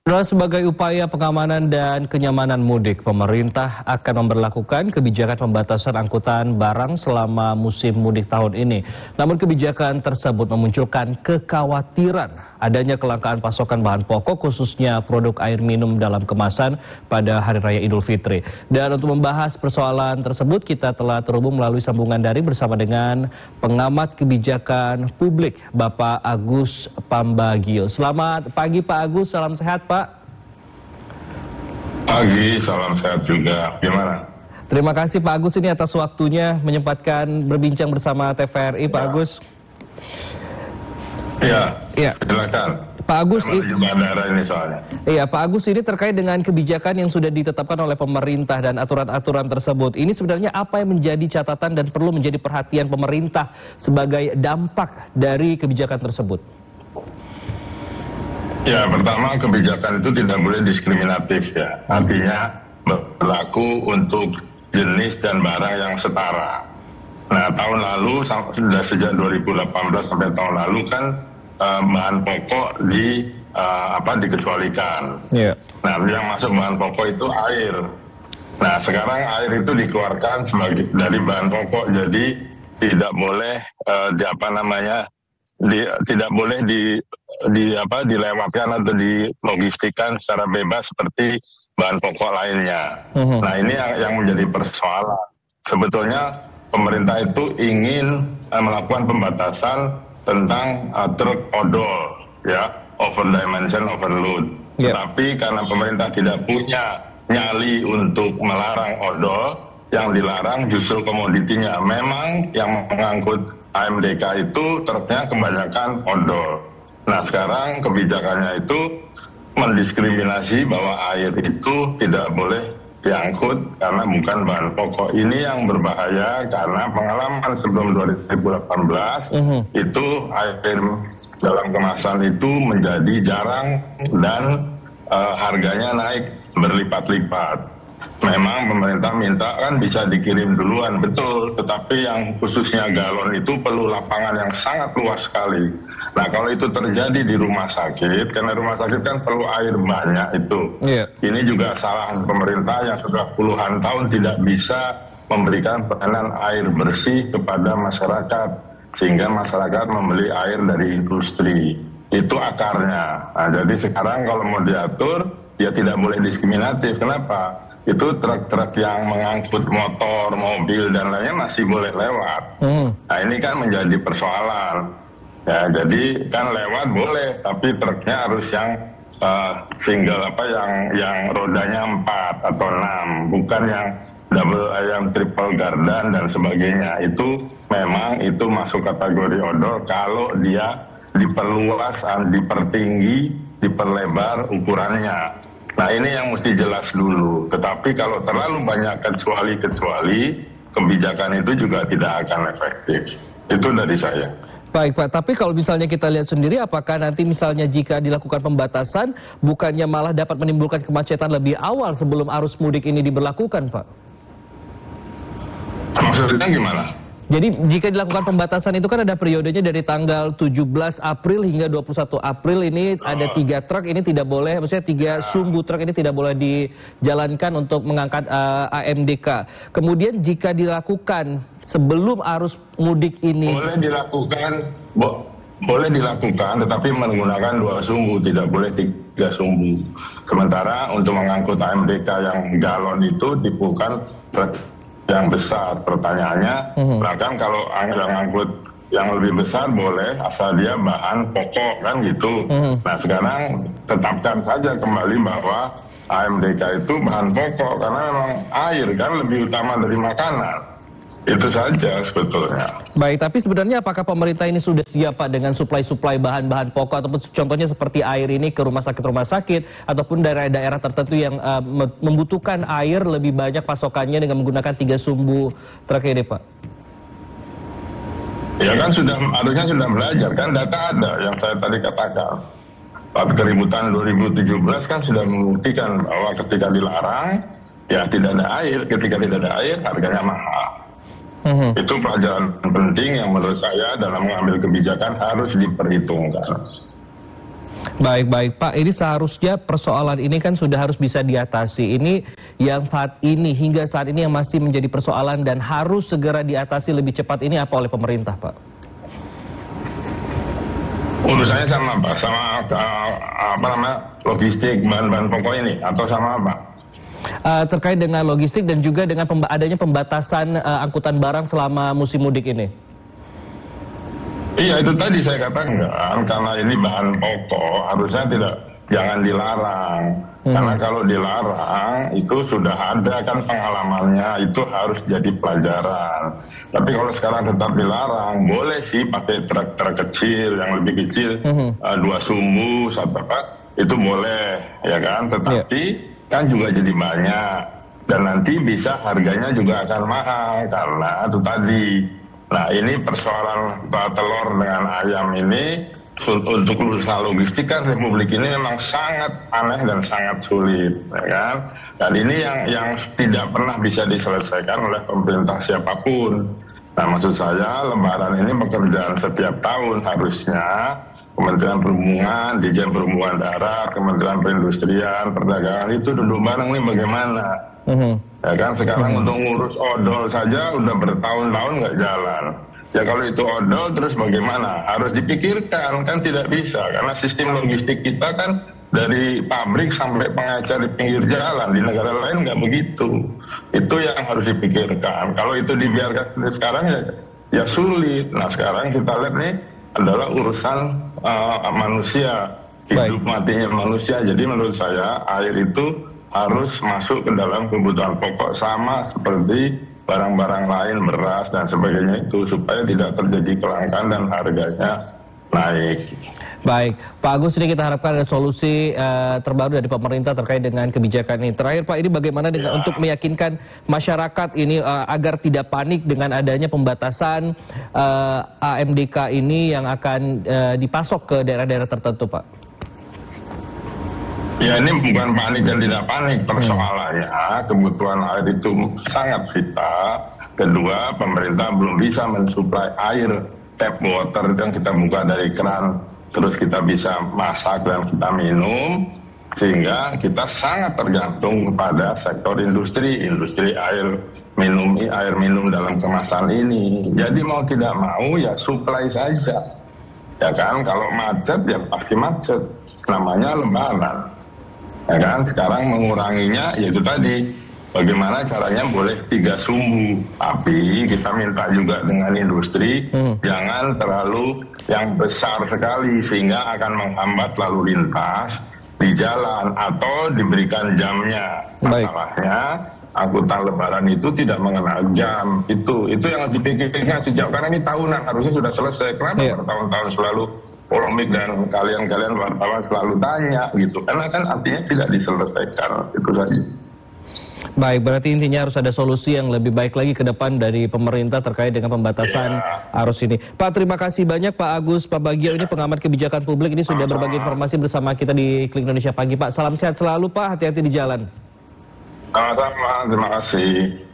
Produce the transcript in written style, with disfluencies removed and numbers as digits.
Sebagai upaya pengamanan dan kenyamanan mudik, pemerintah akan memberlakukan kebijakan pembatasan angkutan barang selama musim mudik tahun ini. Namun kebijakan tersebut memunculkan kekhawatiran adanya kelangkaan pasokan bahan pokok khususnya produk air minum dalam kemasan pada Hari Raya Idul Fitri. Dan untuk membahas persoalan tersebut kita telah terhubung melalui sambungan daring bersama dengan pengamat kebijakan publik Bapak Agus Pambagio. Selamat pagi Pak Agus, salam sehat Pak. Pagi, salam sehat juga. Gimana? Terima kasih Pak Agus ini atas waktunya menyempatkan berbincang bersama TVRI Pak Agus. Iya, ya. Silakan. Pak Agus, ini soalnya. Iya, Pak Agus ini terkait dengan kebijakan yang sudah ditetapkan oleh pemerintah dan aturan-aturan tersebut. Ini sebenarnya apa yang menjadi catatan dan perlu menjadi perhatian pemerintah sebagai dampak dari kebijakan tersebut? Ya, pertama kebijakan itu tidak boleh diskriminatif ya. Artinya berlaku untuk jenis dan barang yang setara. Nah, tahun lalu sudah sejak 2018 sampai tahun lalu kan bahan pokok dikecualikan. Yeah. Nah, yang masuk bahan pokok itu air. Nah, sekarang air itu dikeluarkan sebagai dari bahan pokok, jadi tidak boleh tidak boleh dilewatkan atau dilogistikan secara bebas seperti bahan pokok lainnya. Nah, ini yang menjadi persoalan. Sebetulnya pemerintah itu ingin melakukan pembatasan tentang truk odol, ya, over dimension overload. Tapi karena pemerintah tidak punya nyali untuk melarang odol, yang dilarang justru komoditinya. Memang yang mengangkut AMDK itu truknya kebanyakan odol. Nah, sekarang kebijakannya itu mendiskriminasi bahwa air itu tidak boleh diangkut karena bukan bahan pokok. Ini yang berbahaya karena pengalaman sebelum 2018 itu air dalam kemasan itu menjadi jarang dan harganya naik berlipat-lipat. Memang pemerintah minta kan bisa dikirim duluan, betul. Tetapi yang khususnya galon itu perlu lapangan yang sangat luas sekali. Nah, kalau itu terjadi di rumah sakit, karena rumah sakit kan perlu air banyak itu. Ini juga salah pemerintah yang sudah puluhan tahun tidak bisa memberikan pelayanan air bersih kepada masyarakat. Sehingga masyarakat membeli air dari industri. Itu akarnya. Nah, jadi sekarang kalau mau diatur, ya tidak boleh diskriminatif. Kenapa? Itu truk-truk yang mengangkut motor, mobil, dan lainnya masih boleh lewat. Nah, ini kan menjadi persoalan. Ya, jadi kan lewat boleh, tapi truknya harus yang single, yang rodanya 4 atau 6, bukan yang double, yang triple gardan dan sebagainya. Itu memang itu masuk kategori odol kalau dia diperluas, dipertinggi, diperlebar ukurannya. Nah, ini yang mesti jelas dulu. Tetapi kalau terlalu banyak kecuali-kecuali, kebijakan itu juga tidak akan efektif. Itu dari saya. Baik Pak, tapi kalau misalnya kita lihat sendiri, apakah nanti misalnya jika dilakukan pembatasan, bukannya malah dapat menimbulkan kemacetan lebih awal sebelum arus mudik ini diberlakukan Pak? Maksudnya gimana? Jadi jika dilakukan pembatasan itu kan ada periodenya dari tanggal 17 April hingga 21 April ini ada 3 truk ini tidak boleh, maksudnya 3 sumbu truk ini tidak boleh dijalankan untuk mengangkat AMDK. Kemudian jika dilakukan sebelum arus mudik ini boleh dilakukan tetapi menggunakan 2 sumbu, tidak boleh 3 sumbu. Sementara untuk mengangkut AMDK yang galon itu bukan truk yang besar. Pertanyaannya, bahkan kalau yang angkut yang lebih besar boleh asal dia bahan pokok kan gitu. Nah, sekarang tetapkan saja kembali bahwa AMDK itu bahan pokok karena memang air kan lebih utama dari makanan. Itu saja sebetulnya. Baik, tapi sebenarnya apakah pemerintah ini sudah siap Pak dengan suplai bahan-bahan pokok ataupun contohnya seperti air ini ke rumah sakit ataupun daerah-daerah tertentu yang membutuhkan air lebih banyak pasokannya dengan menggunakan 3 sumbu truk ini Pak? Ya kan harusnya sudah belajar kan, data ada yang saya tadi katakan. Saat keributan 2017 kan sudah membuktikan bahwa ketika dilarang ya tidak ada air, ketika tidak ada air harganya mahal. Itu pelajaran penting yang menurut saya dalam mengambil kebijakan harus diperhitungkan. Baik, Pak. Ini seharusnya persoalan ini kan sudah harus bisa diatasi. Ini yang hingga saat ini yang masih menjadi persoalan dan harus segera diatasi lebih cepat ini apa oleh pemerintah, Pak? Urusannya sama, Pak, sama logistik bahan-bahan pokok ini atau sama apa? Terkait dengan logistik dan juga dengan adanya pembatasan angkutan barang selama musim mudik ini. Iya, itu tadi saya katakan, karena ini bahan pokok harusnya jangan dilarang. Karena kalau dilarang itu sudah ada kan pengalamannya, itu harus jadi pelajaran. Tapi kalau sekarang tetap dilarang, boleh sih pakai truk-truk kecil yang lebih kecil, 2 sumbu, itu boleh, ya kan? Tetapi kan juga jadi banyak dan nanti bisa harganya juga akan mahal karena itu tadi. Nah, ini persoalan telur dengan ayam ini untuk usaha logistik kan Republik ini memang sangat aneh dan sangat sulit, ya kan? Dan ini yang tidak pernah bisa diselesaikan oleh pemerintah siapapun. Nah, maksud saya Lebaran ini pekerjaan setiap tahun harusnya Kementerian Perhubungan, Dirjen Perhubungan Darat, Kementerian Perindustrian, Perdagangan itu duduk bareng nih bagaimana. Ya kan sekarang untuk ngurus odol saja udah bertahun-tahun nggak jalan. Ya kalau itu odol terus bagaimana? Harus dipikirkan, kan tidak bisa. Karena sistem logistik kita kan dari pabrik sampai pengecer di pinggir jalan. Di negara lain nggak begitu. Itu yang harus dipikirkan. Kalau itu dibiarkan sekarang ya sulit. Nah sekarang kita lihat nih adalah urusan manusia, hidup matinya manusia. Jadi menurut saya air itu harus masuk ke dalam kebutuhan pokok sama seperti barang-barang lain, beras dan sebagainya itu supaya tidak terjadi kelangkaan dan harganya naik. Baik, Pak Agus, ini kita harapkan ada solusi terbaru dari pemerintah terkait dengan kebijakan ini. Terakhir Pak, ini bagaimana dengan untuk meyakinkan masyarakat ini agar tidak panik dengan adanya pembatasan AMDK ini yang akan dipasok ke daerah-daerah tertentu, Pak? Ya ini bukan panik dan tidak panik, persoalannya kebutuhan air itu sangat vital. Kedua, pemerintah belum bisa mensuplai air tap water yang kita buka dari keran, terus kita bisa masak dan kita minum, sehingga kita sangat tergantung kepada sektor industri air minum dalam kemasan ini. Jadi mau tidak mau ya suplai saja, ya kan? Kalau macet ya pasti macet, namanya Lebaran. Ya kan, sekarang menguranginya yaitu tadi bagaimana caranya boleh 3 sumbu, tapi kita minta juga dengan industri jangan terlalu yang besar sekali sehingga akan menghambat lalu lintas di jalan atau diberikan jamnya. Masalahnya angkutan Lebaran itu tidak mengenal jam, itu yang dipikirkan sejak, karena ini tahunan harusnya sudah selesai. Kenapa bertahun-tahun selalu polemik dan kalian wartawan selalu tanya gitu, karena kan artinya tidak diselesaikan, itu saja. Baik, berarti intinya harus ada solusi yang lebih baik lagi ke depan dari pemerintah terkait dengan pembatasan arus ini. Pak, terima kasih banyak Pak Agus Pambagio, ini pengamat kebijakan publik, ini sudah berbagi informasi bersama kita di Klik Indonesia Pagi. Pak, salam sehat selalu Pak, hati-hati di jalan. Sama-sama, terima kasih.